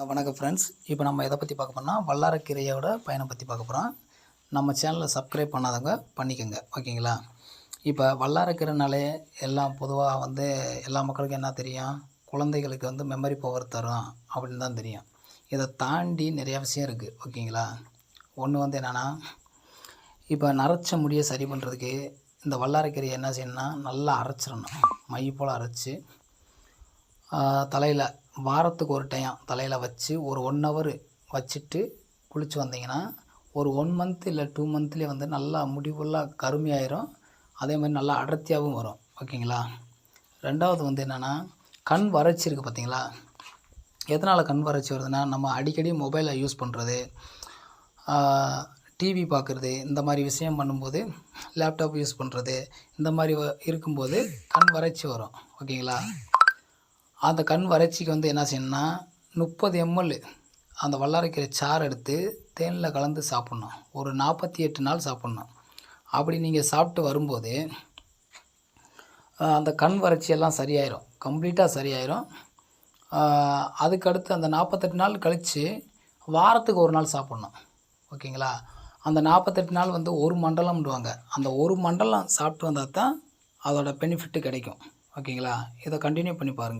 வணக்கம் ஃப்ரெண்ட்ஸ். இப்போ நம்ம எதை பற்றி பார்க்க போகிறோம்னா வல்லாரக்கீரையோட பயணம் பற்றி பார்க்க போகிறோம். நம்ம சேனலில் சப்ஸ்கிரைப் பண்ணாதவங்க பண்ணிக்கோங்க, ஓகேங்களா? இப்போ வல்லாரக்கீரைனாலே எல்லாம் பொதுவாக எல்லா மக்களுக்கும் என்ன தெரியும், குழந்தைகளுக்கு மெமரி பவர் தரும் அப்படின்னு தான் தெரியும். இதை தாண்டி நிறையா விஷயம் இருக்குது, ஓகேங்களா? ஒன்று என்னென்னா, இப்போ நரைச்ச முடியை சரி பண்ணுறதுக்கு இந்த வல்லாரக்கீரையை என்ன செய்யணும்னா நல்லா அரைச்சிடணும். மை போல் அரைச்சி தலையில் வாரத்துக்கு ஒரு டைம் தலையில் வச்சு ஒரு 1 ஹவர் வச்சுட்டு குளித்து வந்தீங்கன்னா ஒரு 1 மந்த் இல்லை 2 மந்த்லேயே நல்லா முடி ஃபுல்லாக கருமையாயிரும். அதே மாதிரி நல்லா அடர்த்தியாகவும் வரும், ஓகேங்களா? ரெண்டாவது என்னென்னா, கண் வறட்சி இருக்குது பார்த்தீங்களா? எதனால் கண் வறட்சி வருதுன்னா, நம்ம அடிக்கடி மொபைலை யூஸ் பண்ணுறது, டிவி பார்க்குறது, இந்த மாதிரி விஷயம் பண்ணும்போது, லேப்டாப் யூஸ் பண்ணுறது, இந்த மாதிரி இருக்கும்போது கண் வறட்சி வரும், ஓகேங்களா? அந்த கண் வறட்சிக்கு என்ன செய்யணும்னா 30 ml அந்த வல்லாரக்கீரை சாறு எடுத்து தேனில் கலந்து சாப்பிட்ணும். ஒரு 48 நாள் சாப்பிட்ணும். அப்படி நீங்கள் சாப்பிட்டு வரும்போது அந்த கண் வறட்சியெல்லாம் சரியாயிரும், கம்ப்ளீட்டாக சரியாயிரும். அதுக்கடுத்து அந்த 48 நாள் கழித்து வாரத்துக்கு ஒரு நாள் சாப்பிட்ணும், ஓகேங்களா? அந்த 48 நாள் ஒரு மண்டலம்டுவாங்க. அந்த ஒரு மண்டலம் சாப்பிட்டு வந்தால் தான் அதோட பெனிஃபிட்டு கிடைக்கும், ஓகேங்களா? இதை கண்டினியூ பண்ணி பாருங்கள்.